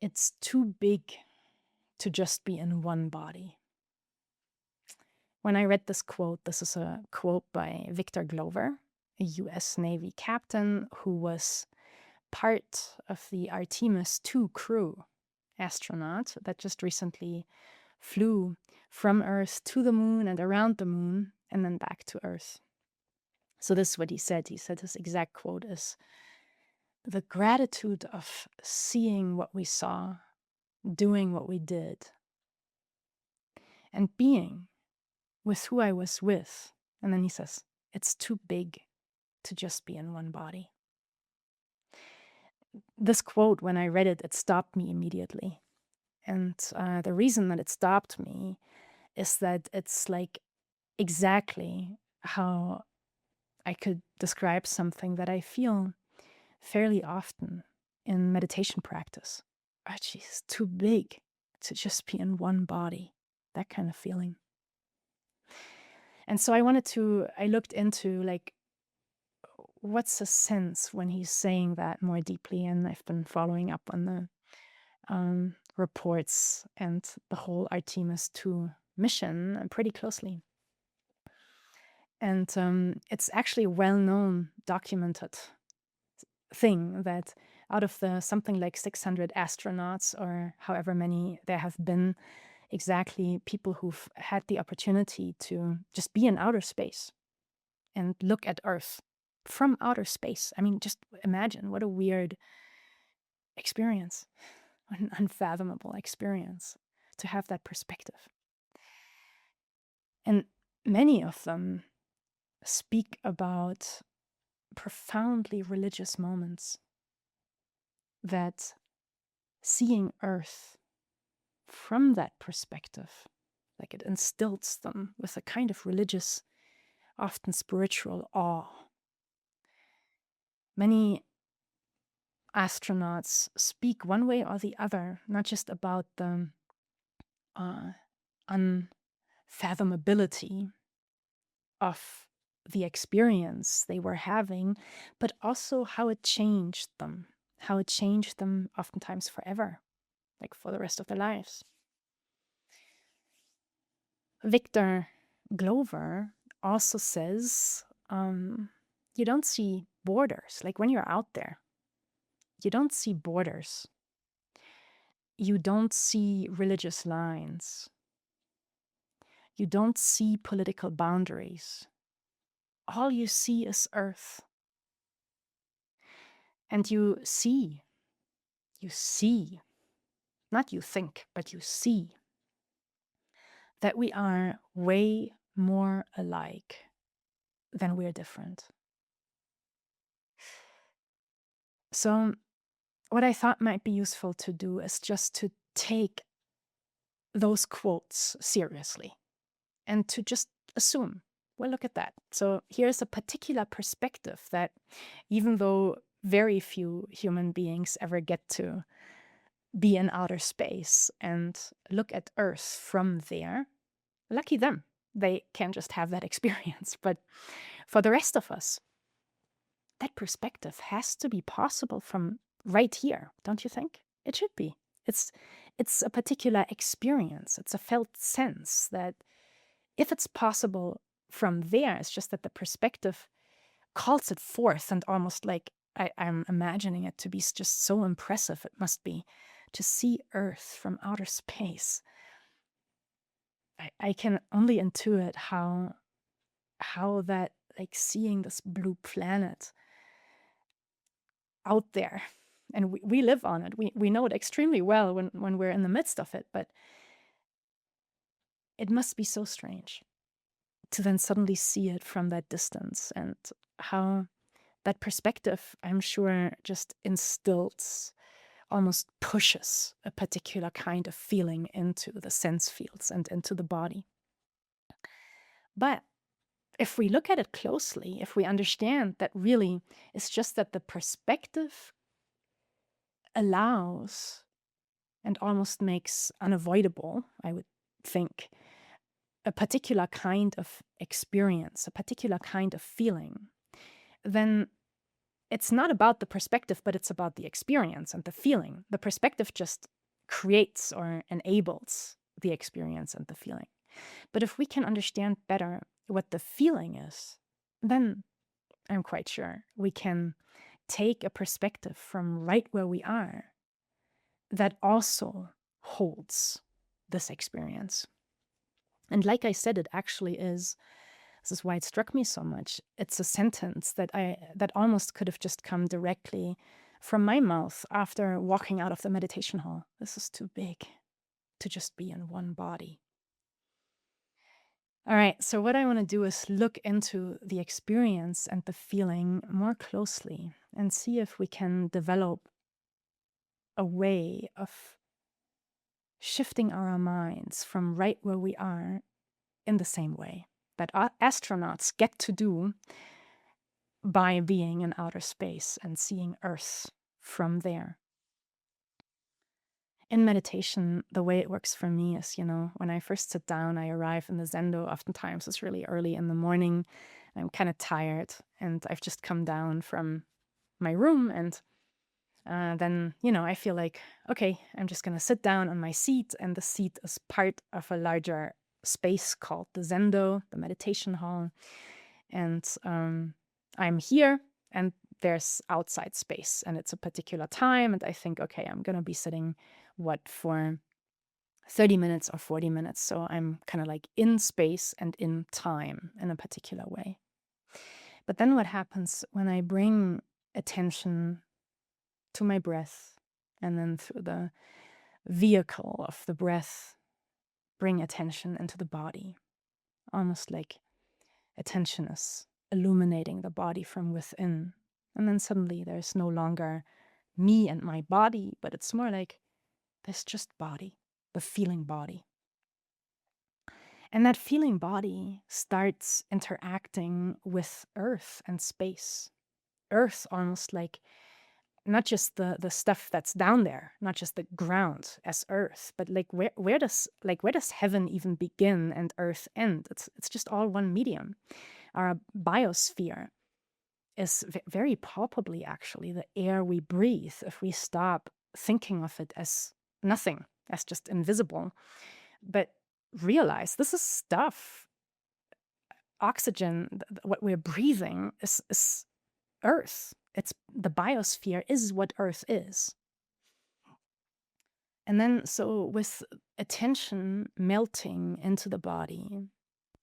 It's too big to just be in one body. When I read this quote, this is a quote by Victor Glover, a US Navy captain who was part of the Artemis 2 crew astronaut that just recently flew from Earth to the moon and around the moon and then back to Earth. So this is what he said. He said his exact quote is, "The gratitude of seeing what we saw, doing what we did, and being with who I was with." And then he says, "It's too big to just be in one body." This quote, when I read it, it stopped me immediately. And the reason that it stopped me is that it's like exactly how I could describe something that I feel fairly often in meditation practice. Oh, geez, it's too big to just be in one body. That kind of feeling. And so I looked into like, what's the sense when he's saying that more deeply? And I've been following up on the reports and the whole Artemis 2 mission pretty closely. And it's actually a well-known, documented thing that out of the something like 600 astronauts or however many there have been, exactly people who've had the opportunity to just be in outer space and look at Earth from outer space. I mean, just imagine what a weird experience, an unfathomable experience to have that perspective. And many of them speak about profoundly religious moments that seeing Earth from that perspective, like it instills them with a kind of religious, often spiritual awe. Many astronauts speak one way or the other, not just about the unfathomability of the experience they were having, but also how it changed them oftentimes forever, like for the rest of their lives. Victor Glover also says, you don't see borders. Like when you're out there, you don't see borders. You don't see religious lines. You don't see political boundaries. All you see is Earth. And you see, not you think, but you see that we are way more alike than we're different. So what I thought might be useful to do is just to take those quotes seriously and to just assume, well, look at that. So here's a particular perspective that even though very few human beings ever get to be in outer space and look at Earth from there, lucky them. They can just have that experience. But for the rest of us, that perspective has to be possible from right here, don't you think? It should be. It's a particular experience. It's a felt sense that if it's possible from there, it's just that the perspective calls it forth, and almost like I'm imagining it to be just so impressive it must be to see Earth from outer space. I can only intuit how that, like seeing this blue planet out there, and we live on it. We know it extremely well when we're in the midst of it, but it must be so strange to then suddenly see it from that distance, and how that perspective, I'm sure, just instills, almost pushes a particular kind of feeling into the sense fields and into the body. But if we look at it closely, if we understand that really it's just that the perspective allows and almost makes unavoidable, I would think, a particular kind of experience, a particular kind of feeling, then it's not about the perspective, but it's about the experience and the feeling. The perspective just creates or enables the experience and the feeling. But if we can understand better what the feeling is, then I'm quite sure we can take a perspective from right where we are that also holds this experience. And like I said, it actually is. This is why it struck me so much. It's a sentence that almost could have just come directly from my mouth after walking out of the meditation hall. This is too big to just be in one body. All right, so what I want to do is look into the experience and the feeling more closely and see if we can develop a way of shifting our minds from right where we are in the same way that astronauts get to do by being in outer space and seeing Earth from there. In meditation, the way it works for me is, when I first sit down, I arrive in the Zendo. Oftentimes it's really early in the morning. I'm kind of tired and I've just come down from my room. And then, I feel like, okay, I'm just going to sit down on my seat. And the seat is part of a larger space called the Zendo, the meditation hall. And I'm here and there's outside space and it's a particular time. And I think, okay, I'm going to be sitting for 30 minutes or 40 minutes. So I'm kind of like in space and in time in a particular way. But then what happens when I bring attention to my breath and then through the vehicle of the breath, bring attention into the body, almost like attention is illuminating the body from within. And then suddenly there's no longer me and my body, but it's more like there's just body, the feeling body. And that feeling body starts interacting with Earth and space. Earth almost like not just the stuff that's down there, not just the ground as Earth, but like where does heaven even begin and Earth end? It's just all one medium. Our biosphere is very palpably actually the air we breathe if we stop thinking of it as nothing, as just invisible, but realize this is stuff. Oxygen, what we're breathing is Earth. It's the biosphere is what Earth is. And then so with attention melting into the body,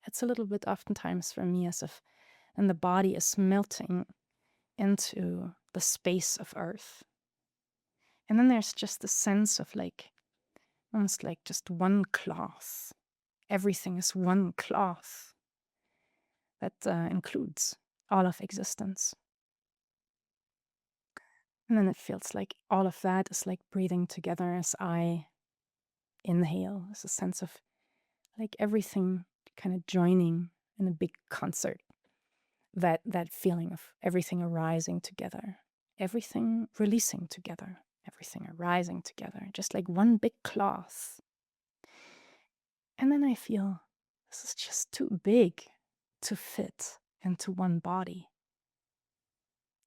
it's a little bit oftentimes for me as if and the body is melting into the space of Earth. And then there's just the sense of like, almost like just one cloth. Everything is one cloth that includes all of existence. And then it feels like all of that is like breathing together as I inhale. There's a sense of like everything kind of joining in a big concert. That feeling of everything arising together, everything releasing together, everything arising together, just like one big cloth. And then I feel this is just too big to fit into one body.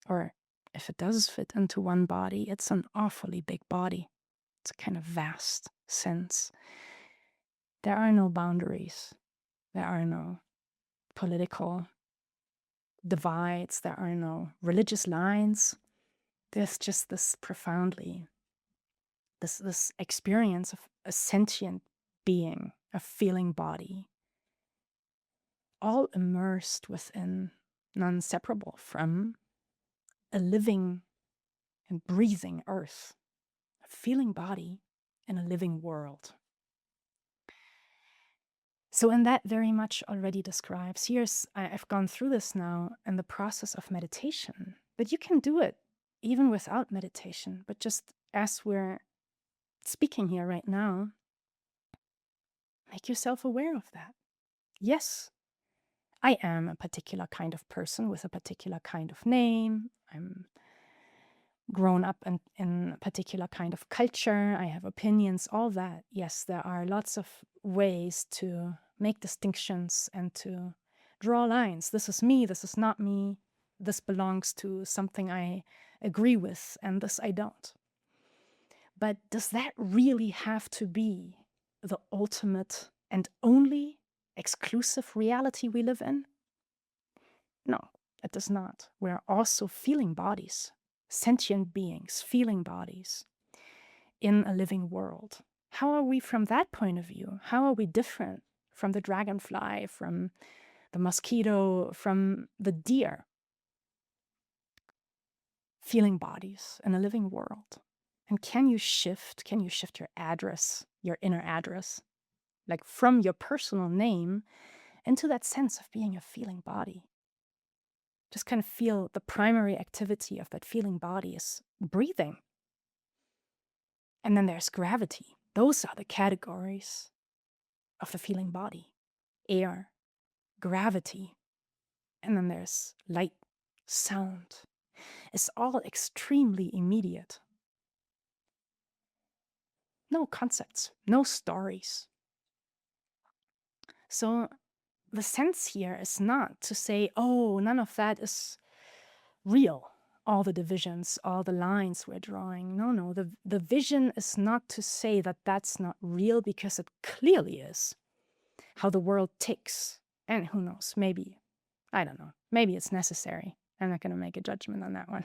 Or if it does fit into one body, it's an awfully big body. It's a kind of vast sense. There are no boundaries. There are no political divides. There are no religious lines. There's just this this experience of a sentient being, a feeling body, all immersed within, non-separable from, a living and breathing Earth, a feeling body in a living world. So, and that very much already describes, I've gone through this now in the process of meditation, but you can do it even without meditation, but just as we're speaking here right now, make yourself aware of that. Yes, I am a particular kind of person with a particular kind of name. I'm grown up in a particular kind of culture. I have opinions, all that. Yes, there are lots of ways to make distinctions and to draw lines. This is me, this is not me. this belongs to something I agree with and this I don't. But does that really have to be the ultimate and only exclusive reality we live in? No, it does not. We are also feeling bodies, sentient beings, feeling bodies in a living world. How are we from that point of view? How are we different from the dragonfly, from the mosquito, from the deer? Feeling bodies in a living world. And can you shift your address, your inner address, like from your personal name into that sense of being a feeling body? Just kind of feel the primary activity of that feeling body is breathing. And then there's gravity. Those are the categories of the feeling body. Air, gravity, and then there's light, sound. It's all extremely immediate. No concepts, no stories. So the sense here is not to say, oh, none of that is real. All the divisions, all the lines we're drawing. No. The vision is not to say that that's not real, because it clearly is. How the world ticks. And who knows, maybe, I don't know, maybe it's necessary. I'm not going to make a judgment on that one.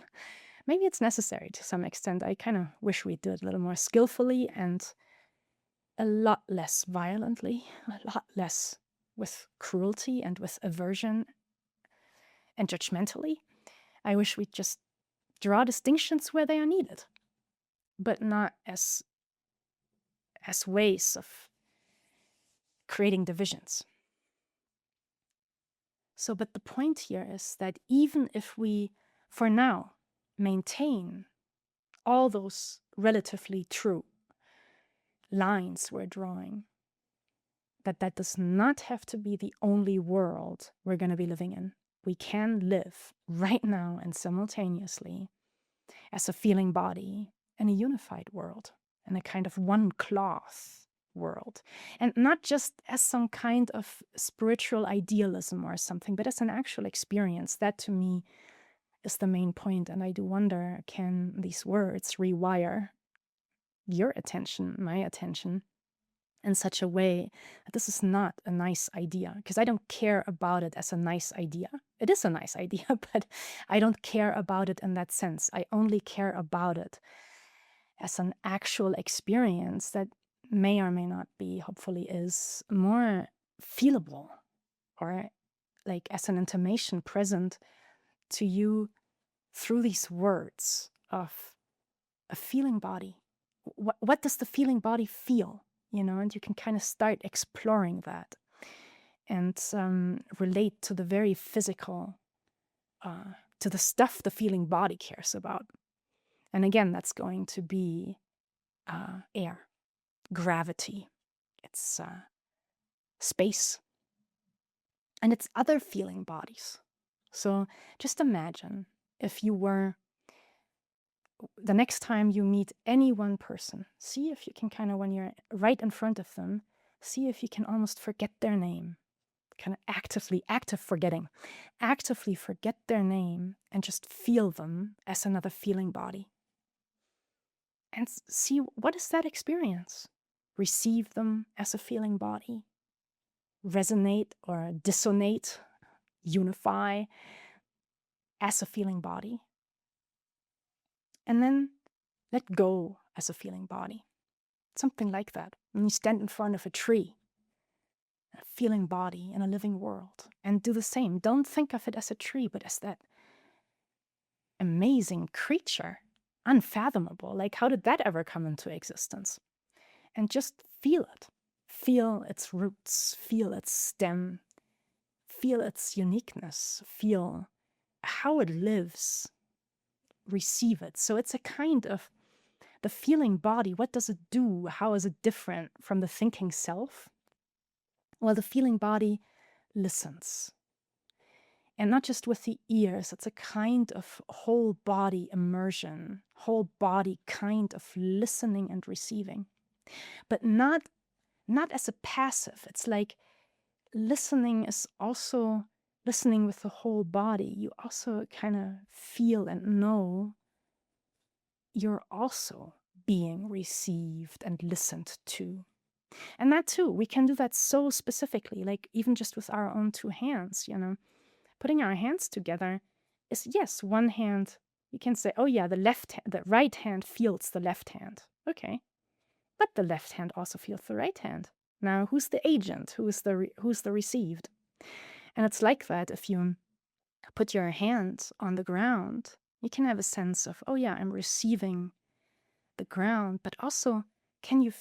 Maybe it's necessary to some extent. I kind of wish we'd do it a little more skillfully and a lot less violently, a lot less with cruelty and with aversion and judgmentally. I wish we'd just draw distinctions where they are needed, but not as ways of creating divisions. So, but the point here is that even if we, for now, maintain all those relatively true lines we're drawing, that does not have to be the only world we're going to be living in. We can live right now and simultaneously as a feeling body in a unified world, in a kind of one cloth world. And not just as some kind of spiritual idealism or something, but as an actual experience. That to me is the main point. And I do wonder, can these words rewire your attention, my attention, in such a way that this is not a nice idea? Because I don't care about it as a nice idea. It is a nice idea, but I don't care about it in that sense. I only care about it as an actual experience that may or may not be, hopefully is, more feelable, or like as an intimation present to you through these words of a feeling body. What does the feeling body feel? And you can kind of start exploring that and relate to the very physical, to the stuff the feeling body cares about. And again, that's going to be air, gravity, it's space, and it's other feeling bodies. So just imagine if you were, the next time you meet any one person, see if you can kind of, when you're right in front of them, see if you can almost forget their name, kind of active forgetting, actively forget their name and just feel them as another feeling body. And see, what is that experience? Receive them as a feeling body, resonate or dissonate, unify as a feeling body, and then let go as a feeling body. Something like that. When you stand in front of a tree, a feeling body in a living world, and do the same. Don't think of it as a tree, but as that amazing creature, unfathomable. Like, how did that ever come into existence? And just feel it. Feel its roots, feel its stem, feel its uniqueness, feel how it lives, receive it. So it's a kind of the feeling body. What does it do? How is it different from the thinking self? Well, the feeling body listens. And not just with the ears, it's a kind of whole body immersion, whole body kind of listening and receiving. But not as a passive. It's like listening is also listening with the whole body, you also kind of feel and know you're also being received and listened to. And that too, we can do that so specifically, like even just with our own two hands, Putting our hands together is, yes, one hand, you can say, oh yeah, the right hand feels the left hand. Okay. But the left hand also feels the right hand. Now, who's the agent? Who's the received? And it's like that if you put your hand on the ground, you can have a sense of, oh yeah, I'm receiving the ground, but also can you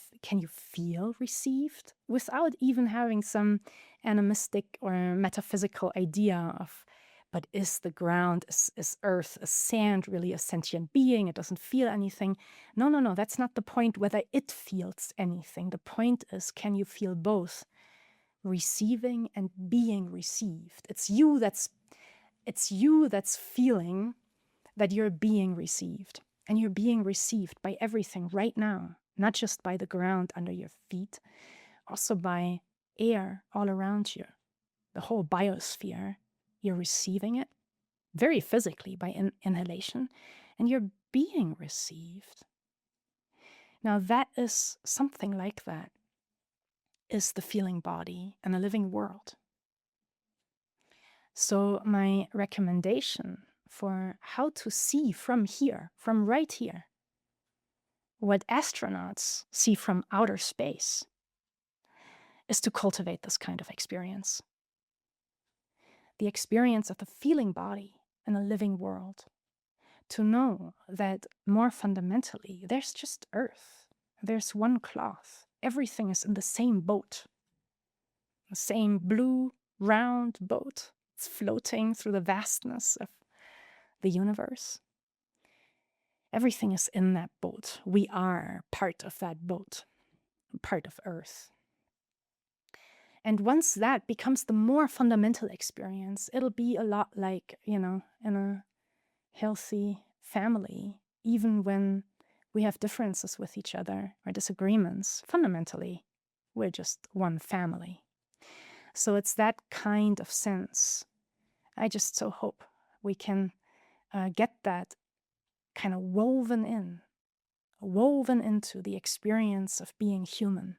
feel received without even having some animistic or metaphysical idea of, but is the ground, is earth, is sand really a sentient being? It doesn't feel anything. No, that's not the point whether it feels anything. The point is, can you feel both receiving and being received? It's you that's feeling that you're being received. And you're being received by everything right now, not just by the ground under your feet, also by air all around you, the whole biosphere. You're receiving it very physically by inhalation, and you're being received. Now, that is something like that, is the feeling body and a living world. So, my recommendation for how to see from here, from right here, what astronauts see from outer space, is to cultivate this kind of experience. The experience of the feeling body in a living world. To know that more fundamentally, there's just Earth. There's one cloth. Everything is in the same boat. The same blue, round boat. It's floating through the vastness of the universe. Everything is in that boat. We are part of that boat, part of Earth. And once that becomes the more fundamental experience, it'll be a lot like, in a healthy family, even when we have differences with each other or disagreements, fundamentally, we're just one family. So it's that kind of sense. I just so hope we can get that kind of woven into the experience of being human.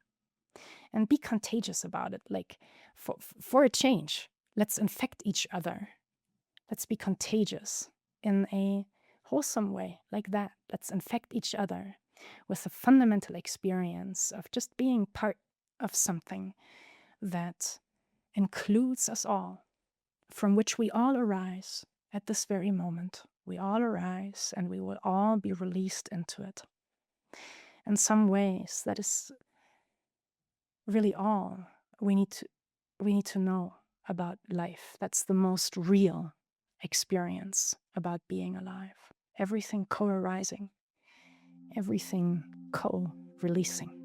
And be contagious about it, like for a change. Let's infect each other. Let's be contagious in a wholesome way, like that. Let's infect each other with a fundamental experience of just being part of something that includes us all, from which we all arise at this very moment. We all arise and we will all be released into it. In some ways, that is really all we need to know about life. That's the most real experience about being alive. Everything co-arising, everything co-releasing.